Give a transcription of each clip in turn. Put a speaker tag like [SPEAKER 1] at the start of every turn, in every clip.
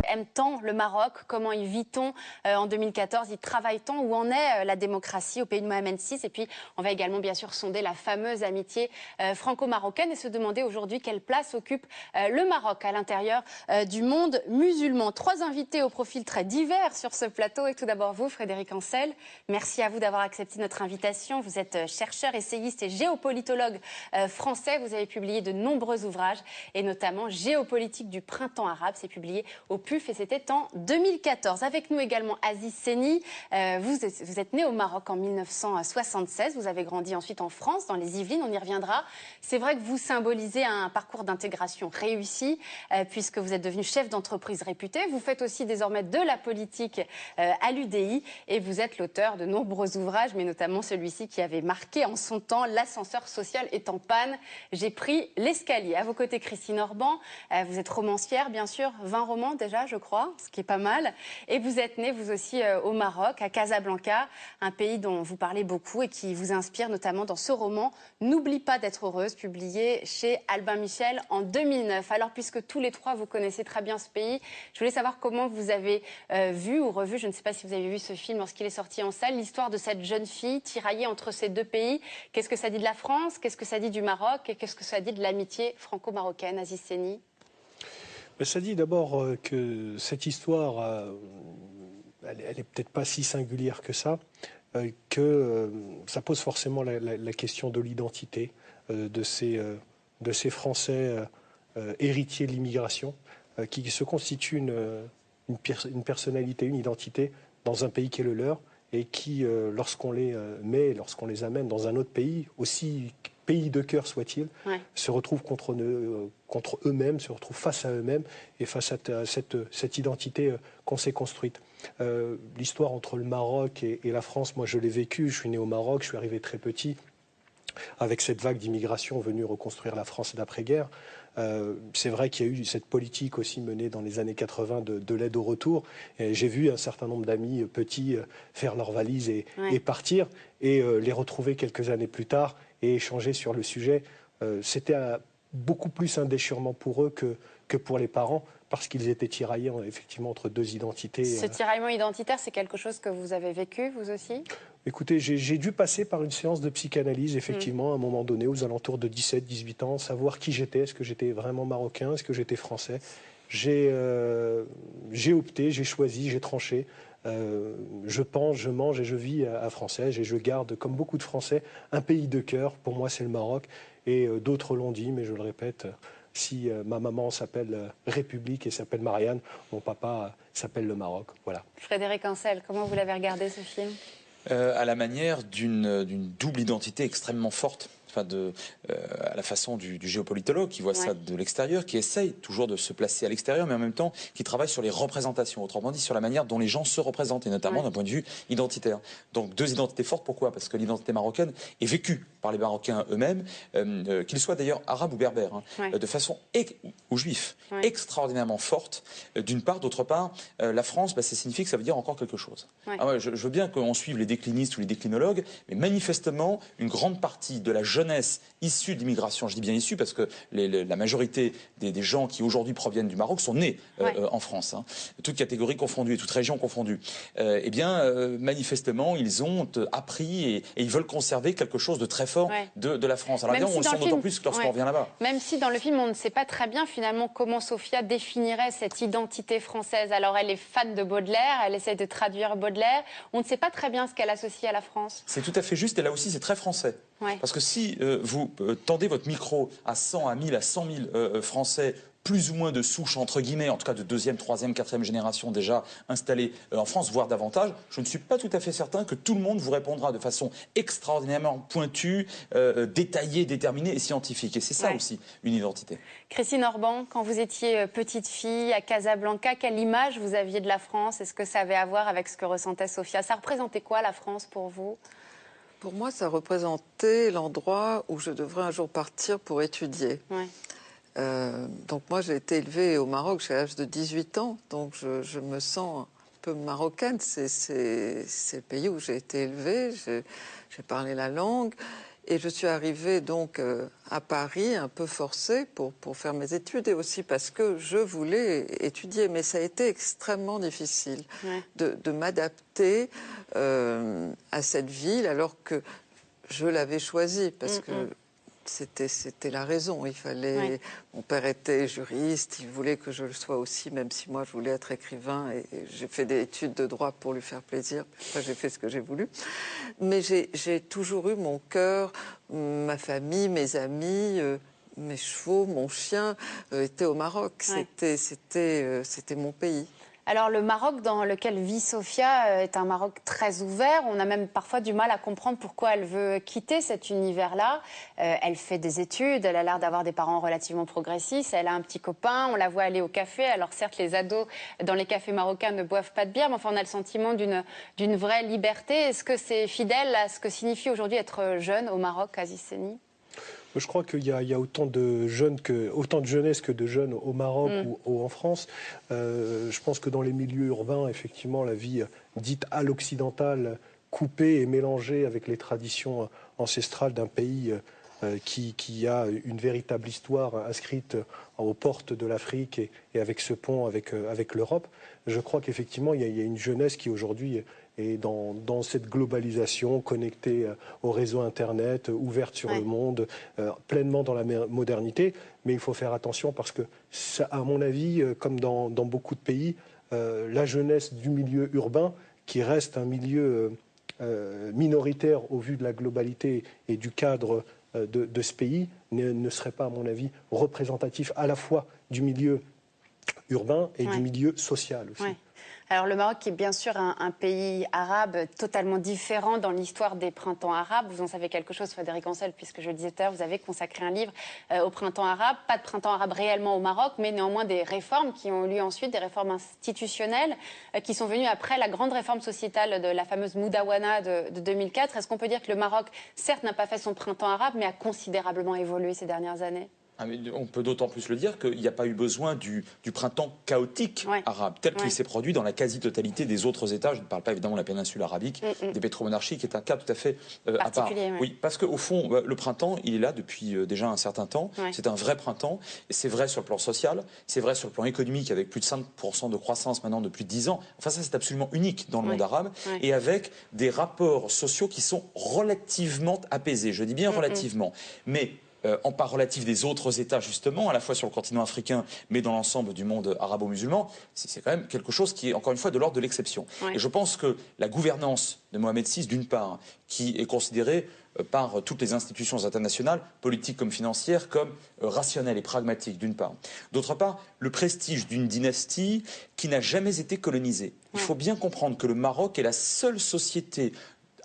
[SPEAKER 1] aime tant le Maroc? Comment y vit-on en 2014? Y travaille-t-on? Où en est la démocratie au pays de Mohamed VI? Et puis, on va également bien sûr sonder la fameuse amitié franco-marocaine et se demander aujourd'hui quelle place occupe le Maroc à l'intérieur du monde musulman. Trois invités au profil très divers sur ce plateau. Et tout d'abord vous, Frédéric Ancel. Merci à vous d'avoir accepté notre invitation. Vous êtes chercheur, essayiste et géopolitologue français. Vous avez publié de nombreux ouvrages et notamment Géopolitique du printemps arabe. C'est publié au PUF et c'était en 2014. Avec nous également Aziz Seni. Vous êtes né au Maroc en 1976. Vous avez grandi ensuite en France, dans les Yvelines. On y reviendra. C'est vrai que vous symbolisez un parcours d'intégration réussi puisque vous êtes devenu chef d'entreprise réputé. Vous faites aussi désormais de la politique à l'UDI et vous êtes l'auteur de nombreux ouvrages, mais notamment celui-ci qui avait marqué en son temps l'ascenseur social est en panne. J'ai pris l'escalier. À vos côtés, Christine Orban. Vous êtes romancière, bien sûr. 20 romans déjà, je crois, ce qui est pas mal. Et vous êtes née, vous aussi, au Maroc, à Casablanca, un pays dont vous parlez beaucoup et qui vous inspire notamment dans ce roman « N'oublie pas d'être heureuse », publié chez Albin Michel en 2009. Alors, puisque tous les trois, vous connaissez très bien ce pays, je voulais savoir comment vous avez vu ou revu, je ne sais pas si vous avez vu ce film lorsqu'il est sorti en salle, l'histoire de cette jeune fille tiraillée entre ces deux pays. Qu'est-ce que ça dit de la France? Qu'est-ce que ça dit du Maroc? Et qu'est-ce que ça dit de l'amitié franco-marocaine? Aziz Seni.
[SPEAKER 2] Ça dit d'abord que cette histoire, elle n'est peut-être pas si singulière que ça, que ça pose forcément la question de l'identité de ces Français héritiers de l'immigration, qui se constituent une personnalité, une identité dans un pays qui est le leur, et qui, lorsqu'on les amène dans un autre pays, aussi pays de cœur soit-il, se retrouvent contre eux-mêmes, se retrouvent face à eux-mêmes et face à cette identité qu'on s'est construite. L'histoire entre le Maroc et la France, moi je l'ai vécu, je suis né au Maroc, je suis arrivé très petit, avec cette vague d'immigration venue reconstruire la France d'après-guerre. C'est vrai qu'il y a eu cette politique aussi menée dans les années 80 de l'aide au retour. J'ai vu un certain nombre d'amis petits faire leurs valises et partir, et les retrouver quelques années plus tard et échanger sur le sujet. C'était beaucoup plus un déchirement pour eux que pour les parents, parce qu'ils étaient tiraillés effectivement entre deux identités.
[SPEAKER 1] Ce tiraillement identitaire, c'est quelque chose que vous avez vécu, vous aussi?
[SPEAKER 2] Écoutez, j'ai dû passer par une séance de psychanalyse, effectivement, à un moment donné, aux alentours de 17-18 ans, savoir qui j'étais, est-ce que j'étais vraiment marocain, est-ce que j'étais français. J'ai opté, j'ai choisi, j'ai tranché. Je pense, je mange et je vis à Française, et je garde, comme beaucoup de Français, un pays de cœur. Pour moi, c'est le Maroc. Et d'autres l'ont dit, mais je le répète, si ma maman s'appelle République et s'appelle Marianne, mon papa s'appelle le Maroc. Voilà.
[SPEAKER 1] Frédéric Ancel, comment vous l'avez regardé, ce film?
[SPEAKER 3] À la manière d'une double identité extrêmement forte. Enfin à la façon du géopolitologue qui voit ça de l'extérieur, qui essaye toujours de se placer à l'extérieur, mais en même temps qui travaille sur les représentations, autrement dit sur la manière dont les gens se représentent, et notamment d'un point de vue identitaire. Donc deux identités fortes, pourquoi? Parce que l'identité marocaine est vécue par les Marocains eux-mêmes, qu'ils soient d'ailleurs arabes ou berbères, de façon, ou juifs, extraordinairement forte, d'une part. D'autre part, la France, ça signifie que ça veut dire encore quelque chose. Je veux bien qu'on suive les déclinistes ou les déclinologues, mais manifestement, une grande partie de la jeunesse issue de l'immigration, je dis bien issue parce que la majorité des gens qui aujourd'hui proviennent du Maroc sont nés en France, toutes catégories confondues et toutes régions confondues, manifestement ils ont appris et ils veulent conserver quelque chose de très fort de la France. Alors bien, on le sent d'autant plus lorsqu'on revient là-bas.
[SPEAKER 1] Même si dans le film on ne sait pas très bien finalement comment Sophia définirait cette identité française. Alors elle est fan de Baudelaire, elle essaie de traduire Baudelaire, on ne sait pas très bien ce qu'elle associe à la France.
[SPEAKER 3] C'est tout à fait juste, et là aussi c'est très français. Parce que si vous tendez votre micro à 100, à 1000, à 100 000 Français, plus ou moins de souche, entre guillemets, en tout cas de deuxième, troisième, quatrième génération déjà installée en France, voire davantage, je ne suis pas tout à fait certain que tout le monde vous répondra de façon extraordinairement pointue, détaillée, déterminée et scientifique. Et c'est ça aussi, une identité.
[SPEAKER 1] Christine Orban, quand vous étiez petite fille à Casablanca, quelle image vous aviez de la France? Est-ce que ça avait à voir avec ce que ressentait Sophia? Ça représentait quoi la France pour vous?
[SPEAKER 4] Pour moi, ça représentait l'endroit où je devrais un jour partir pour étudier. Donc moi, j'ai été élevée au Maroc jusqu'à l'âge de 18 ans, donc je me sens un peu marocaine. C'est le pays où j'ai été élevée, j'ai parlé la langue. Et je suis arrivée donc à Paris, un peu forcée pour faire mes études, et aussi parce que je voulais étudier. Mais ça a été extrêmement difficile de m'adapter à cette ville, alors que je l'avais choisie, parce que c'était la raison. Il fallait. Mon père était juriste, il voulait que je le sois aussi, même si moi je voulais être écrivain, et j'ai fait des études de droit pour lui faire plaisir. Après, j'ai fait ce que j'ai voulu. Mais j'ai toujours eu mon cœur, ma famille, mes amis, mes chevaux, mon chien étaient au Maroc. C'était mon pays.
[SPEAKER 1] Alors le Maroc dans lequel vit Sophia est un Maroc très ouvert. On a même parfois du mal à comprendre pourquoi elle veut quitter cet univers-là. Elle fait des études, elle a l'air d'avoir des parents relativement progressistes, elle a un petit copain, on la voit aller au café. Alors certes, les ados dans les cafés marocains ne boivent pas de bière, mais enfin on a le sentiment d'une vraie liberté. Est-ce que c'est fidèle à ce que signifie aujourd'hui être jeune au Maroc, Aziz Seni ?
[SPEAKER 2] Je crois qu'il y a autant de jeunesse que de jeunes au Maroc ou en France. Je pense que dans les milieux urbains, effectivement, la vie dite à l'occidentale, coupée et mélangée avec les traditions ancestrales d'un pays qui a une véritable histoire inscrite aux portes de l'Afrique et avec ce pont avec l'Europe. Je crois qu'effectivement, il y a une jeunesse qui aujourd'hui et dans cette globalisation, connectée au réseau Internet, ouverte sur le monde, pleinement dans la modernité. Mais il faut faire attention parce que, à mon avis, comme dans beaucoup de pays, la jeunesse du milieu urbain, qui reste un milieu minoritaire au vu de la globalité et du cadre de ce pays, ne serait pas, à mon avis, représentatif à la fois du milieu urbain et du milieu social aussi.
[SPEAKER 1] Alors le Maroc est bien sûr un pays arabe totalement différent dans l'histoire des printemps arabes. Vous en savez quelque chose, Frédéric Ancel, puisque je le disais tout à l'heure, vous avez consacré un livre au printemps arabe. Pas de printemps arabe réellement au Maroc, mais néanmoins des réformes qui ont eu lieu ensuite, des réformes institutionnelles qui sont venues après la grande réforme sociétale de la fameuse Moudawana de 2004. Est-ce qu'on peut dire que le Maroc, certes, n'a pas fait son printemps arabe, mais a considérablement évolué ces dernières années ?
[SPEAKER 3] On peut d'autant plus le dire qu'il n'y a pas eu besoin du printemps chaotique arabe, tel qu'il s'est produit dans la quasi-totalité des autres États. Je ne parle pas évidemment de la péninsule arabique, des pétromonarchies, qui est un cas tout à fait à part. Oui, parce qu'au fond, le printemps, il est là depuis déjà un certain temps. C'est un vrai printemps. Et c'est vrai sur le plan social, c'est vrai sur le plan économique, avec plus de 5% de croissance maintenant depuis 10 ans. Enfin, ça, c'est absolument unique dans le monde arabe. Et avec des rapports sociaux qui sont relativement apaisés. Je dis bien relativement. Mais en part relatif des autres États, justement, à la fois sur le continent africain, mais dans l'ensemble du monde arabo-musulman, c'est quand même quelque chose qui est, encore une fois, de l'ordre de l'exception. Et je pense que la gouvernance de Mohamed VI, d'une part, qui est considérée par toutes les institutions internationales, politiques comme financières, comme rationnelle et pragmatique, d'une part. D'autre part, le prestige d'une dynastie qui n'a jamais été colonisée. Il faut bien comprendre que le Maroc est la seule société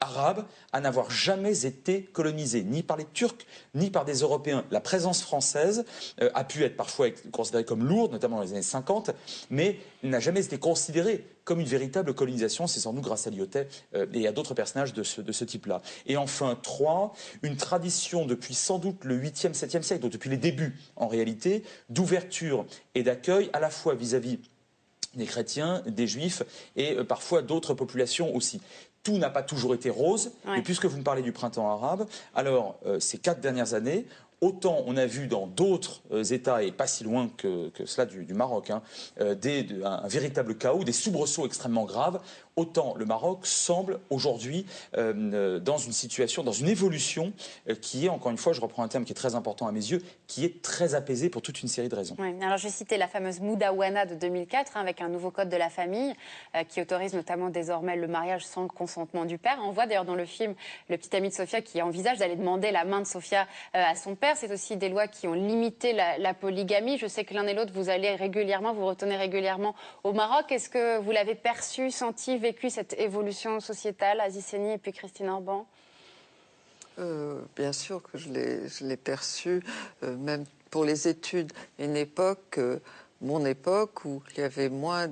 [SPEAKER 3] arabe à n'avoir jamais été colonisé, ni par les Turcs, ni par des Européens. La présence française a pu être parfois considérée comme lourde, notamment dans les années 50, mais n'a jamais été considérée comme une véritable colonisation. C'est sans doute grâce à Lyautey et à d'autres personnages de ce type-là. Et enfin, 3, une tradition depuis sans doute le 8e, 7e siècle, donc depuis les débuts en réalité, d'ouverture et d'accueil à la fois vis-à-vis des chrétiens, des juifs et parfois d'autres populations aussi. Tout n'a pas toujours été rose, et puisque vous me parlez du printemps arabe, alors ces 4 dernières années, autant on a vu dans d'autres États, et pas si loin que cela du Maroc, un véritable chaos, des soubresauts extrêmement graves, autant le Maroc semble aujourd'hui dans une situation, dans une évolution qui est, encore une fois, je reprends un terme qui est très important à mes yeux, qui est très apaisée pour toute une série de raisons.
[SPEAKER 1] Alors je vais citer la fameuse Moudawana de 2004, avec un nouveau code de la famille qui autorise notamment désormais le mariage sans le consentement du père. On voit d'ailleurs dans le film le petit ami de Sophia qui envisage d'aller demander la main de Sophia à son père. C'est aussi des lois qui ont limité la polygamie. Je sais que l'un et l'autre, vous allez régulièrement, vous retournez régulièrement au Maroc. Est-ce que vous l'avez perçu, senti, vécu cette évolution sociétale, Aziz Seni et puis Christine Orban?
[SPEAKER 4] Bien sûr que je l'ai perçu, même pour les études. Une époque, mon époque, où il y avait moins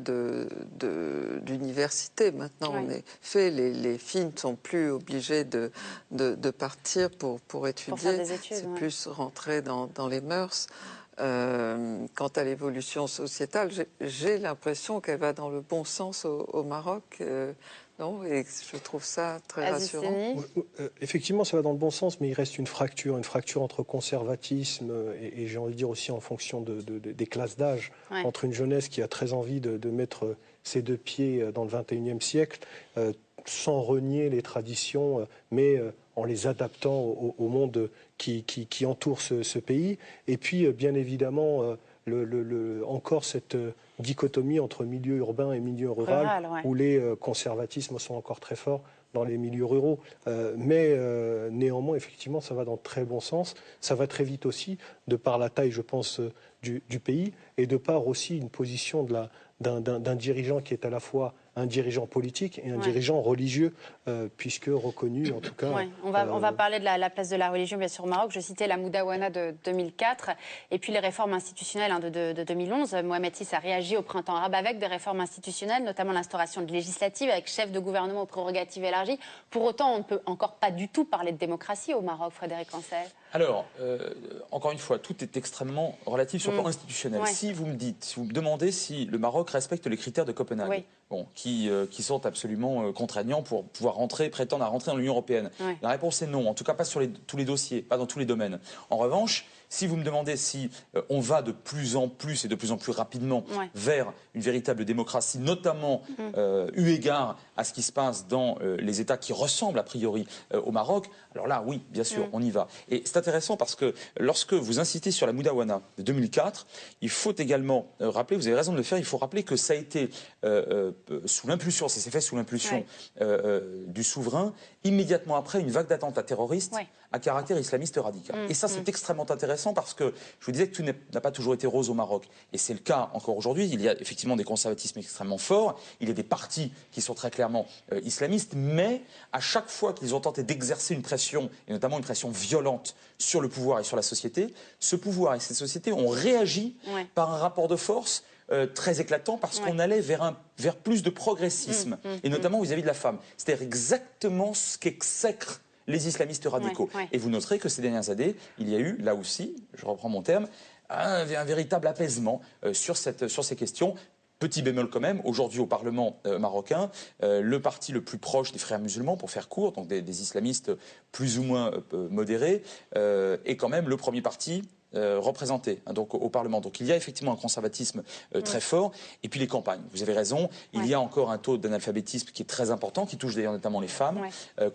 [SPEAKER 4] d'universités. Maintenant, en effet, les filles ne sont plus obligées de partir pour étudier.
[SPEAKER 1] Pour faire des études,
[SPEAKER 4] c'est plus rentrer dans les mœurs. Quant à l'évolution sociétale, j'ai l'impression qu'elle va dans le bon sens au Maroc. Non, et je trouve ça très rassurant.
[SPEAKER 2] Effectivement, ça va dans le bon sens, mais il reste une fracture entre conservatisme et j'ai envie de dire aussi en fonction des classes d'âge, entre une jeunesse qui a très envie de mettre ses deux pieds dans le 21e siècle, sans renier les traditions, mais en les adaptant au monde qui entoure ce pays. Et puis, bien évidemment, encore cette dichotomie entre milieu urbain et milieu rural, où les conservatismes sont encore très forts dans les milieux ruraux. Mais néanmoins, effectivement, ça va dans le très bon sens. Ça va très vite aussi, de par la taille, je pense, du pays, et de par aussi une position d'un dirigeant qui est à la fois un dirigeant politique et un dirigeant religieux, puisque reconnu en tout cas.
[SPEAKER 1] On va parler de la place de la religion, bien sûr, au Maroc. Je citais la Moudawana de 2004 et puis les réformes institutionnelles de 2011. Mohamed VI a réagi au printemps arabe avec des réformes institutionnelles, notamment l'instauration de législatives avec chef de gouvernement aux prérogatives élargies. Pour autant, on ne peut encore pas du tout parler de démocratie au Maroc, Frédéric Ancel.
[SPEAKER 3] Alors, encore une fois, tout est extrêmement relatif sur le plan institutionnel. Si vous me demandez si le Maroc respecte les critères de Copenhague, qui sont absolument contraignants pour pouvoir prétendre à rentrer dans l'Union européenne, la réponse est non, en tout cas pas sur tous les dossiers, pas dans tous les domaines. En revanche, si vous me demandez si on va de plus en plus et de plus en plus rapidement vers une véritable démocratie, notamment eu égard à ce qui se passe dans les États qui ressemblent a priori au Maroc, alors là, oui, bien sûr, on y va. Et c'est intéressant parce que lorsque vous insistez sur la Moudawana de 2004, il faut également rappeler, vous avez raison de le faire, il faut rappeler que ça a été sous l'impulsion, ça s'est fait sous l'impulsion du souverain, immédiatement après une vague d'attentats terroristes à caractère islamiste radical. Et ça, c'est extrêmement intéressant parce que je vous disais que tout n'a pas toujours été rose au Maroc. Et c'est le cas encore aujourd'hui. Il y a effectivement des conservatismes extrêmement forts, il y a des partis qui sont très clairement islamistes, mais à chaque fois qu'ils ont tenté d'exercer une pression, et notamment une pression violente sur le pouvoir et sur la société, ce pouvoir et cette société ont réagi par un rapport de force très éclatant parce qu'on allait vers plus de progressisme, et notamment vis-à-vis de la femme. C'est-à-dire exactement ce qu'exècrent les islamistes radicaux. Et vous noterez que ces dernières années, il y a eu, là aussi, je reprends mon terme, un véritable apaisement sur ces questions. Petit bémol quand même, aujourd'hui au Parlement marocain, le parti le plus proche des frères musulmans, pour faire court, donc des islamistes plus ou moins modérés, est quand même le premier parti représenté donc au Parlement. Donc il y a effectivement un conservatisme très fort. Et puis les campagnes, vous avez raison, il y a encore un taux d'analphabétisme qui est très important, qui touche d'ailleurs notamment les femmes,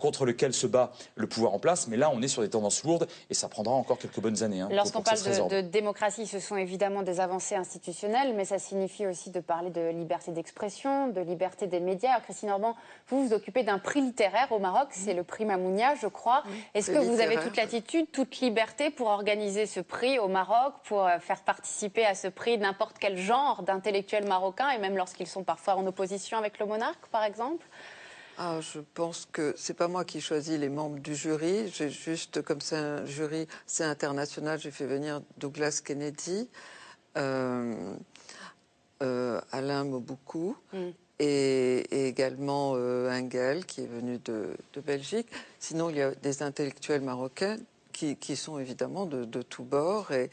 [SPEAKER 3] contre lequel se bat le pouvoir en place. Mais là, on est sur des tendances lourdes et ça prendra encore quelques bonnes années.
[SPEAKER 1] Lorsqu'on parle de démocratie, ce sont évidemment des avancées institutionnelles, mais ça signifie aussi de parler de liberté d'expression, de liberté des médias. Alors, Christine Orban, vous vous occupez d'un prix littéraire au Maroc, c'est le prix Mamounia, je crois. Est-ce que vous avez toute latitude, toute liberté pour organiser ce prix au Maroc, pour faire participer à ce prix n'importe quel genre d'intellectuels marocains, et même lorsqu'ils sont parfois en opposition avec le monarque, par exemple?
[SPEAKER 4] Je pense que c'est pas moi qui choisis les membres du jury. J'ai juste, comme c'est un jury, c'est international, j'ai fait venir Douglas Kennedy, Alain Moboukou, et également Engel, qui est venu de Belgique. Sinon, il y a des intellectuels marocains qui sont évidemment de tous bords, et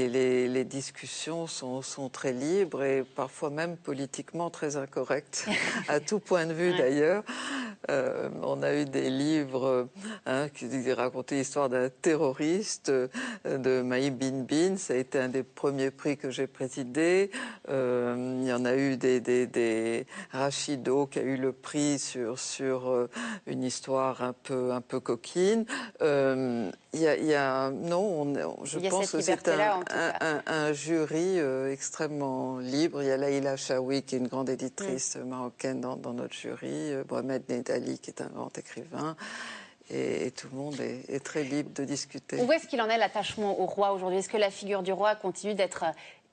[SPEAKER 4] les discussions sont très libres et parfois même politiquement très incorrectes, à tout point de vue d'ailleurs. On a eu des livres qui racontaient l'histoire d'un terroriste, de Maï Bin Bin, ça a été un des premiers prix que j'ai présidé. Il y en a eu des Rachido qui a eu le prix sur une histoire un peu coquine. Je pense que c'est un jury extrêmement libre. Il y a Laïla Chaoui, qui est une grande éditrice marocaine dans notre jury, Mohamed Nedali, qui est un grand écrivain, et tout le monde est très libre de discuter.
[SPEAKER 1] Où est-ce qu'il en est l'attachement au roi aujourd'hui? Est-ce que la figure du roi continue d'être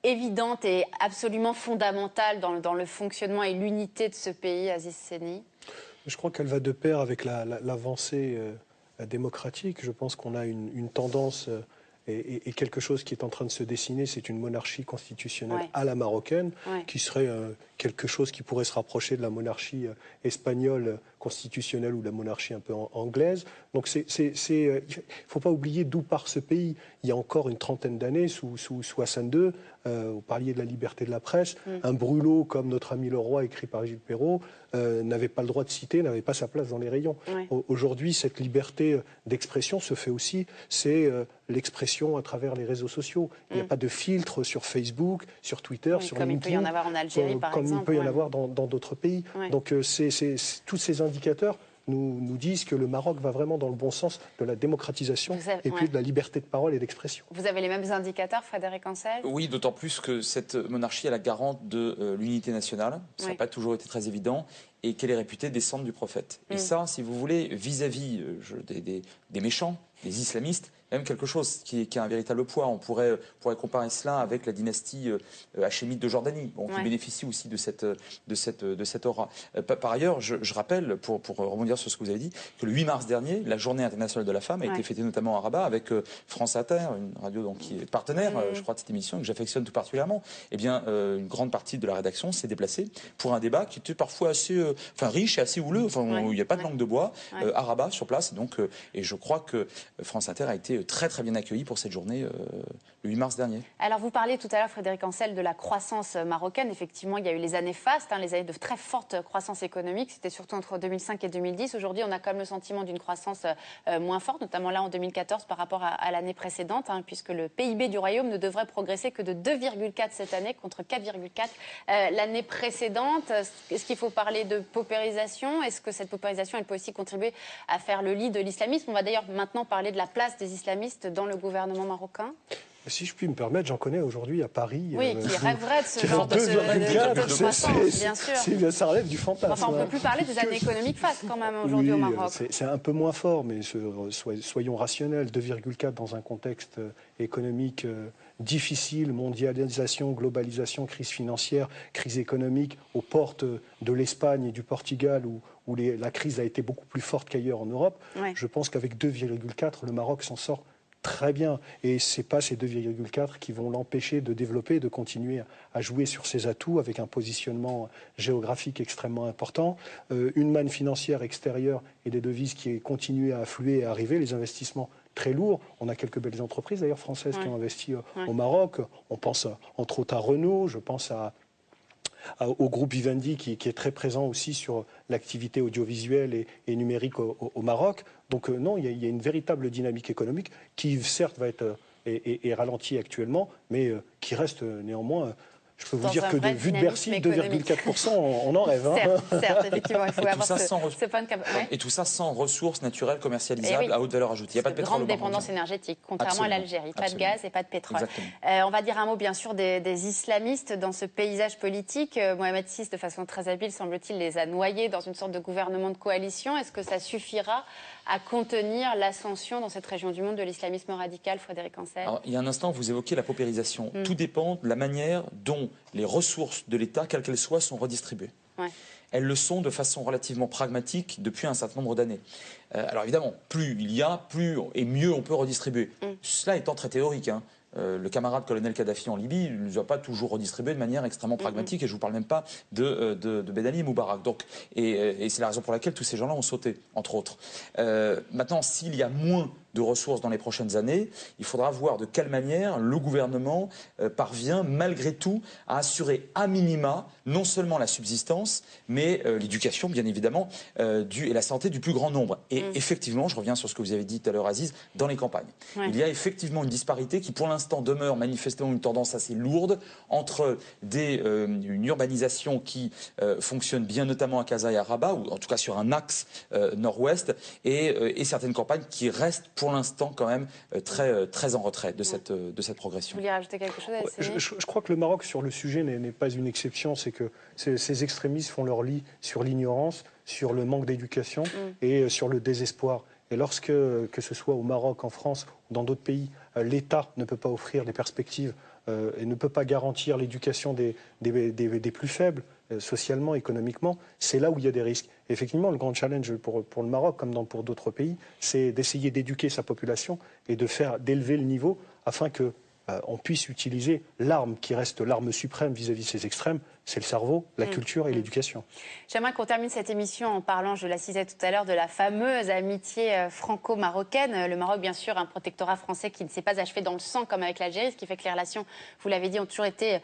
[SPEAKER 1] évidente et absolument fondamentale dans le fonctionnement et l'unité de ce pays, Aziz Seni?
[SPEAKER 2] Je crois qu'elle va de pair avec l'avancée démocratique. Je pense qu'on a une tendance et quelque chose qui est en train de se dessiner, c'est une monarchie constitutionnelle à la marocaine, qui serait quelque chose qui pourrait se rapprocher de la monarchie espagnole constitutionnelle ou de la monarchie un peu anglaise. Donc il ne faut pas oublier d'où part ce pays. Il y a encore une trentaine d'années, sous Hassan II, vous parliez de la liberté de la presse, un brûlot comme Notre ami le roi, écrit par Gilles Perrault, n'avait pas le droit de citer, n'avait pas sa place dans les rayons. Aujourd'hui, cette liberté d'expression se fait aussi, c'est l'expression à travers les réseaux sociaux. Il n'y a pas de filtre sur Facebook, sur Twitter, sur
[SPEAKER 1] comme
[SPEAKER 2] LinkedIn.
[SPEAKER 1] il peut y en avoir en Algérie, par exemple.
[SPEAKER 2] Comme il peut y en avoir dans d'autres pays. Donc tous ces indicateurs nous disent que le Maroc va vraiment dans le bon sens de la démocratisation et puis de la liberté de parole et d'expression.
[SPEAKER 1] Vous avez les mêmes indicateurs, Frédéric Ancel?
[SPEAKER 3] Oui, d'autant plus que cette monarchie est la garante de l'unité nationale. Ça n'a pas toujours été très évident. Et qu'elle est réputée descendre du prophète. Et ça, si vous voulez, vis-à-vis des méchants, des islamistes, même quelque chose qui a un véritable poids. On pourrait comparer cela avec la dynastie hachémite de Jordanie, qui bénéficie aussi de cette aura. Par ailleurs, je rappelle, pour rebondir sur ce que vous avez dit, que le 8 mars dernier, la journée internationale de la femme a été fêtée notamment à Rabat avec France Inter, une radio qui est partenaire, je crois, de cette émission, que j'affectionne tout particulièrement. Eh bien, une grande partie de la rédaction s'est déplacée pour un débat qui était parfois assez riche et assez houleux. Il n'y a pas de langue de bois à Rabat sur place. Donc, et je crois que France Inter a été très très bien accueilli pour cette journée le 8 mars dernier.
[SPEAKER 1] Alors vous parliez tout à l'heure, Frédéric Ancel, de la croissance marocaine. Effectivement, il y a eu les années fastes, les années de très forte croissance économique. C'était surtout entre 2005 et 2010. Aujourd'hui, on a quand même le sentiment d'une croissance moins forte, notamment là en 2014 par rapport à l'année précédente, puisque le PIB du Royaume ne devrait progresser que de 2,4 cette année contre 4,4 l'année précédente. Est-ce qu'il faut parler de paupérisation? Est-ce que cette paupérisation, elle peut aussi contribuer à faire le lit de l'islamisme? On va d'ailleurs maintenant parler de la place des islamistes dans le gouvernement marocain.
[SPEAKER 2] Si je puis me permettre, j'en connais aujourd'hui à Paris.
[SPEAKER 1] Oui, qui rêverait de ce genre de croissance, bien sûr.
[SPEAKER 2] Ça relève du fantasme.
[SPEAKER 1] Enfin, on ne peut plus parler des années économiques fastes quand même aujourd'hui au Maroc.
[SPEAKER 2] C'est un peu moins fort, mais soyons rationnels. 2,4 dans un contexte économique difficile, mondialisation, globalisation, crise financière, crise économique, aux portes de l'Espagne et du Portugal, où la crise a été beaucoup plus forte qu'ailleurs en Europe. Je pense qu'avec 2,4, le Maroc s'en sort très bien. Et ce n'est pas ces 2,4 qui vont l'empêcher de développer, de continuer à jouer sur ses atouts avec un positionnement géographique extrêmement important, une manne financière extérieure et des devises qui continuent à affluer et à arriver, les investissements très lourds. On a quelques belles entreprises d'ailleurs françaises qui ont investi au Maroc. On pense entre autres à Renault, je pense au groupe Vivendi qui est très présent aussi sur l'activité audiovisuelle et numérique au Maroc. Donc non, il y a une véritable dynamique économique qui certes va être est ralentie actuellement, mais qui reste néanmoins... Je peux vous dire que vu de Bercy, 2,4%, on en rêve.
[SPEAKER 1] Certes, effectivement, il faut avoir ce point de
[SPEAKER 3] Et tout ça sans ressources naturelles commercialisables à haute valeur ajoutée. Il n'y a pas de pétrole.
[SPEAKER 1] Grande dépendance énergétique, contrairement à l'Algérie. Pas de gaz et pas de pétrole. On va dire un mot, bien sûr, des islamistes dans ce paysage politique. Mohamed VI, de façon très habile, semble-t-il, les a noyés dans une sorte de gouvernement de coalition. Est-ce que ça suffira à contenir l'ascension dans cette région du monde de l'islamisme radical, Frédéric Ancel?
[SPEAKER 3] Alors, il y a un instant, vous évoquiez la paupérisation. Tout dépend de la manière dont les ressources de l'État, quelles qu'elles soient, sont redistribuées. Elles le sont de façon relativement pragmatique depuis un certain nombre d'années. Alors évidemment, plus il y a, plus et mieux on peut redistribuer. Cela étant très théorique. Le camarade colonel Kadhafi en Libye ne nous a pas toujours redistribué de manière extrêmement pragmatique, et je ne vous parle même pas de Ben Ali et Moubarak. Donc, et c'est la raison pour laquelle tous ces gens-là ont sauté, entre autres. Maintenant, s'il y a moins de ressources dans les prochaines années, il faudra voir de quelle manière le gouvernement parvient malgré tout à assurer à minima non seulement la subsistance, mais l'éducation bien évidemment et la santé du plus grand nombre. Et effectivement, je reviens sur ce que vous avez dit tout à l'heure Aziz, dans les campagnes. Il y a effectivement une disparité qui pour l'instant demeure manifestement une tendance assez lourde entre une urbanisation qui fonctionne bien notamment à Casa et à Rabat, ou en tout cas sur un axe nord-ouest, et certaines campagnes qui restent pour l'instant quand même très en retrait de cette progression.
[SPEAKER 1] Vous vouliez rajouter quelque chose?
[SPEAKER 2] Je crois que le Maroc sur le sujet n'est pas une exception. C'est que ces extrémistes font leur lit sur l'ignorance, sur le manque d'éducation et sur le désespoir. Et lorsque, que ce soit au Maroc, en France ou dans d'autres pays, l'État ne peut pas offrir des perspectives et ne peut pas garantir l'éducation des plus faibles, socialement, économiquement, c'est là où il y a des risques. Effectivement, le grand challenge pour le Maroc, comme pour d'autres pays, c'est d'essayer d'éduquer sa population et d'élever le niveau afin que on puisse utiliser l'arme qui reste l'arme suprême vis-à-vis de ces extrêmes, c'est le cerveau, la culture et l'éducation.
[SPEAKER 1] J'aimerais qu'on termine cette émission en parlant, je la citais tout à l'heure, de la fameuse amitié franco-marocaine. Le Maroc, bien sûr, un protectorat français qui ne s'est pas achevé dans le sang comme avec l'Algérie, ce qui fait que les relations, vous l'avez dit, ont toujours été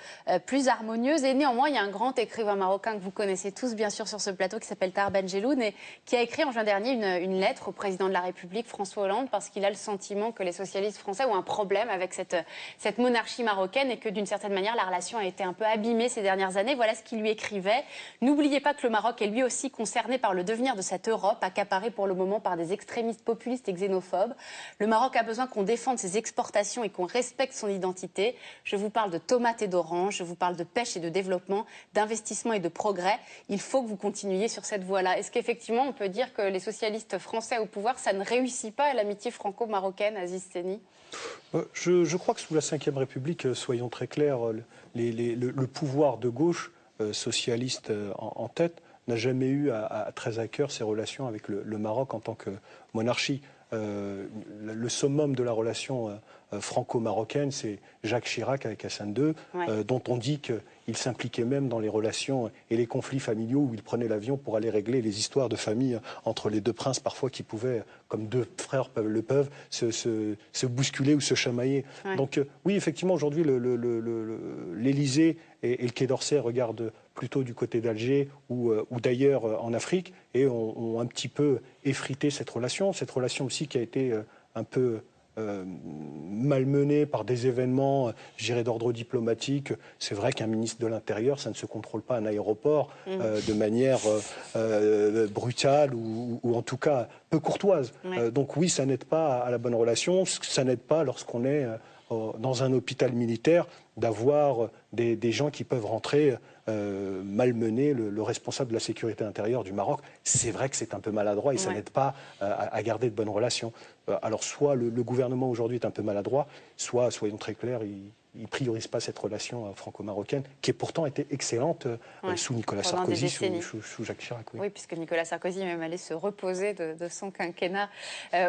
[SPEAKER 1] plus harmonieuses. Et néanmoins, il y a un grand écrivain marocain que vous connaissez tous, bien sûr, sur ce plateau, qui s'appelle Tahar Ben Jelloun, et qui a écrit en juin dernier une lettre au président de la République, François Hollande, parce qu'il a le sentiment que les socialistes français ont un problème avec cette monarchie marocaine et que, d'une certaine manière, la relation a été un peu abîmée ces dernières années. Voilà ce qu'il lui écrivait. N'oubliez pas que le Maroc est lui aussi concerné par le devenir de cette Europe, accaparée pour le moment par des extrémistes populistes et xénophobes. Le Maroc a besoin qu'on défende ses exportations et qu'on respecte son identité. Je vous parle de tomates et d'oranges, je vous parle de pêche et de développement, d'investissement et de progrès. Il faut que vous continuiez sur cette voie-là. Est-ce qu'effectivement, on peut dire que les socialistes français au pouvoir, ça ne réussit pas à l'amitié franco-marocaine, Aziz Seni ?
[SPEAKER 2] Je crois que sous la Ve République, soyons très clairs, le pouvoir de gauche, socialiste en tête, n'a jamais eu très à cœur ses relations avec le Maroc en tant que monarchie. Le summum de la relation franco-marocaine, c'est Jacques Chirac avec Hassan II, dont on dit qu'il s'impliquait même dans les relations et les conflits familiaux, où il prenait l'avion pour aller régler les histoires de famille entre les deux princes, parfois qui pouvaient, comme deux frères le peuvent, se bousculer ou se chamailler. Donc oui, effectivement, aujourd'hui, l'Élysée et le Quai d'Orsay regardent plutôt du côté d'Alger ou d'ailleurs en Afrique et ont un petit peu effrité cette relation aussi qui a été un peu malmenée par des événements, je dirais, d'ordre diplomatique. C'est vrai qu'un ministre de l'Intérieur, ça ne se contrôle pas un aéroport de manière brutale ou en tout cas peu courtoise. Donc oui, ça n'aide pas à la bonne relation, ça n'aide pas lorsqu'on est dans un hôpital militaire d'avoir des gens qui peuvent rentrer malmener le responsable de la sécurité intérieure du Maroc. C'est vrai que c'est un peu maladroit et ça n'aide pas à garder de bonnes relations. Alors soit le gouvernement aujourd'hui est un peu maladroit, soit, soyons très clairs, il ne priorise pas cette relation franco-marocaine, qui a pourtant été excellente sous Nicolas Sarkozy, sous Jacques Chirac.
[SPEAKER 1] Oui, puisque Nicolas Sarkozy est même allé se reposer de son quinquennat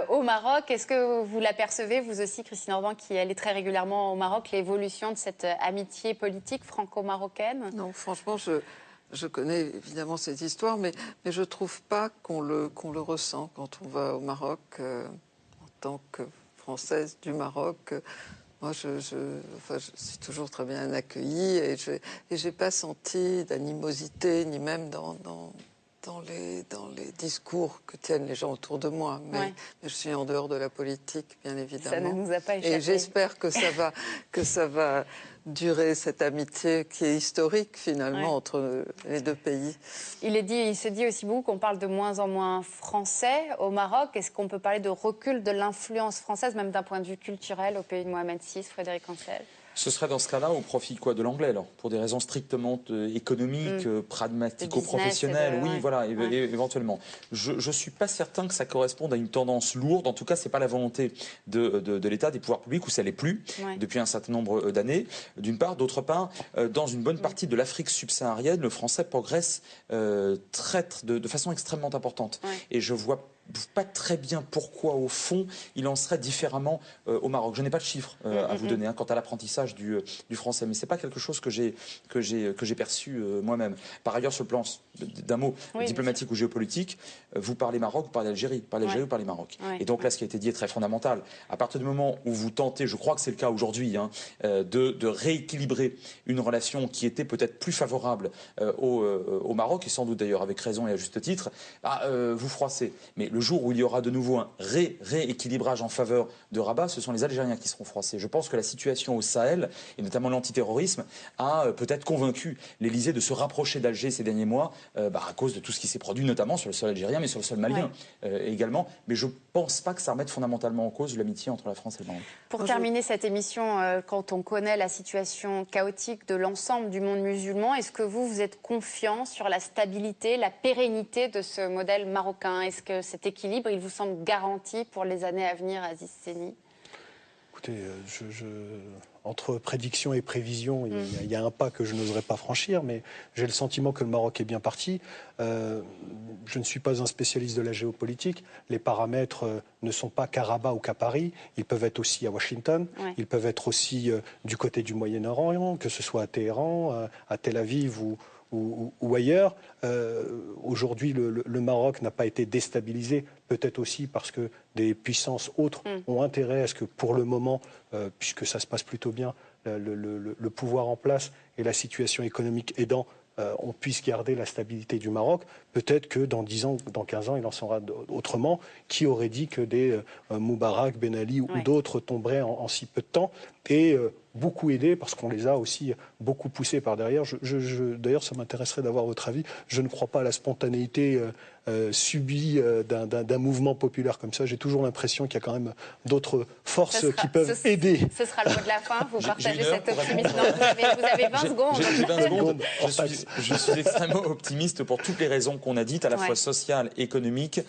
[SPEAKER 1] au Maroc. Est-ce que vous l'apercevez, vous aussi, Christine Orban, qui allait très régulièrement au Maroc, l'évolution de cette amitié politique franco-marocaine ?
[SPEAKER 4] Non, franchement, je connais évidemment cette histoire, mais je ne trouve pas qu'on le ressent quand on va au Maroc en tant que Française du Maroc. Moi, je suis toujours très bien accueillie et je n'ai pas senti d'animosité, ni même dans les discours que tiennent les gens autour de moi. Mais je suis en dehors de la politique, bien évidemment.
[SPEAKER 1] Ça ne nous a pas échappé.
[SPEAKER 4] Et j'espère que ça va durer, cette amitié qui est historique, finalement, entre les deux pays.
[SPEAKER 1] Il se dit aussi beaucoup qu'on parle de moins en moins français au Maroc. Est-ce qu'on peut parler de recul de l'influence française, même d'un point de vue culturel, au pays de Mohamed VI, Frédéric Ancel ?
[SPEAKER 3] Ce serait dans ce cas-là au profit de l'anglais, alors, pour des raisons strictement économiques, pragmatico-professionnelles, oui, voilà, éventuellement. Je ne suis pas certain que ça corresponde à une tendance lourde. En tout cas, c'est pas la volonté de l'État, des pouvoirs publics, où ça l'est plus depuis un certain nombre d'années. D'une part, d'autre part, dans une bonne partie de l'Afrique subsaharienne, le français progresse de façon extrêmement importante. Et je vois pas très bien pourquoi, au fond, il en serait différemment au Maroc. Je n'ai pas de chiffres à vous donner quant à l'apprentissage du français, mais c'est pas quelque chose que j'ai perçu moi-même. Par ailleurs, sur le plan d'un mot diplomatique ou géopolitique, vous parlez Maroc, vous parlez Algérie, vous parlez Maroc. Et donc là, ce qui a été dit est très fondamental. À partir du moment où vous tentez, je crois que c'est le cas aujourd'hui, de rééquilibrer une relation qui était peut-être plus favorable au Maroc, et sans doute d'ailleurs avec raison et à juste titre, vous froissez. Mais le jour où il y aura de nouveau un rééquilibrage en faveur de Rabat, ce sont les Algériens qui seront froissés. Je pense que la situation au Sahel, et notamment l'antiterrorisme, a peut-être convaincu l'Élysée de se rapprocher d'Alger ces derniers mois, à cause de tout ce qui s'est produit, notamment sur le sol algérien, mais sur le sol malien également. Mais je ne pense pas que ça remette fondamentalement en cause l'amitié entre la France et le Maroc.
[SPEAKER 1] Pour terminer cette émission, quand on connaît la situation chaotique de l'ensemble du monde musulman, est-ce que vous êtes confiant sur la stabilité, la pérennité de ce modèle marocain ? Est-ce que cet équilibre, il vous semble garanti pour les années à venir, Aziz Seni ?
[SPEAKER 2] Écoutez, entre prédiction et prévision, il y a un pas que je n'oserais pas franchir, mais j'ai le sentiment que le Maroc est bien parti. Je ne suis pas un spécialiste de la géopolitique. Les paramètres ne sont pas qu'à Rabat ou qu'à Paris. Ils peuvent être aussi à Washington. Ouais. Ils peuvent être aussi du côté du Moyen-Orient, que ce soit à Téhéran, à Tel Aviv ou ailleurs. Aujourd'hui, le Maroc n'a pas été déstabilisé, peut-être aussi parce que des puissances autres ont intérêt à ce que, pour le moment, puisque ça se passe plutôt bien, le pouvoir en place et la situation économique aidant, on puisse garder la stabilité du Maroc. Peut-être que dans 10 ans, dans 15 ans, il en sera autrement. Qui aurait dit que des Moubarak, Ben Ali ou d'autres tomberaient en si peu de temps et beaucoup aidés, parce qu'on les a aussi beaucoup poussés par derrière. D'ailleurs, ça m'intéresserait d'avoir votre avis. Je ne crois pas à la spontanéité subie d'un mouvement populaire comme ça. J'ai toujours l'impression qu'il y a quand même d'autres forces qui peuvent aider.
[SPEAKER 1] Ce sera le mot de la fin. Vous partagez cet optimisme. Vous avez 20 secondes.
[SPEAKER 3] J'ai 20 secondes. Je suis extrêmement optimiste pour toutes les raisons qu'on a dites, à la fois sociales, économiques,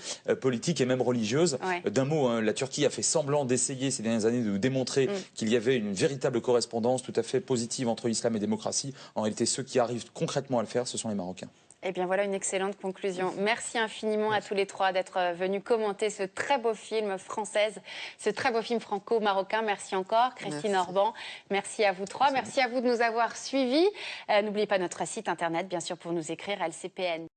[SPEAKER 3] politiques et même religieuses. D'un mot, la Turquie a fait semblant d'essayer ces dernières années de démontrer qu'il y avait une véritable correspondance tout à fait positive entre islam et démocratie. En réalité, ceux qui arrivent concrètement à le faire, ce sont les Marocains.
[SPEAKER 1] Eh bien voilà une excellente conclusion. Merci infiniment à tous les trois d'être venus commenter ce très beau film française, ce très beau film franco-marocain. Merci encore, Christine Orban. Merci à vous trois. Merci à vous de nous avoir suivis. N'oubliez pas notre site internet, bien sûr, pour nous écrire, LCPN.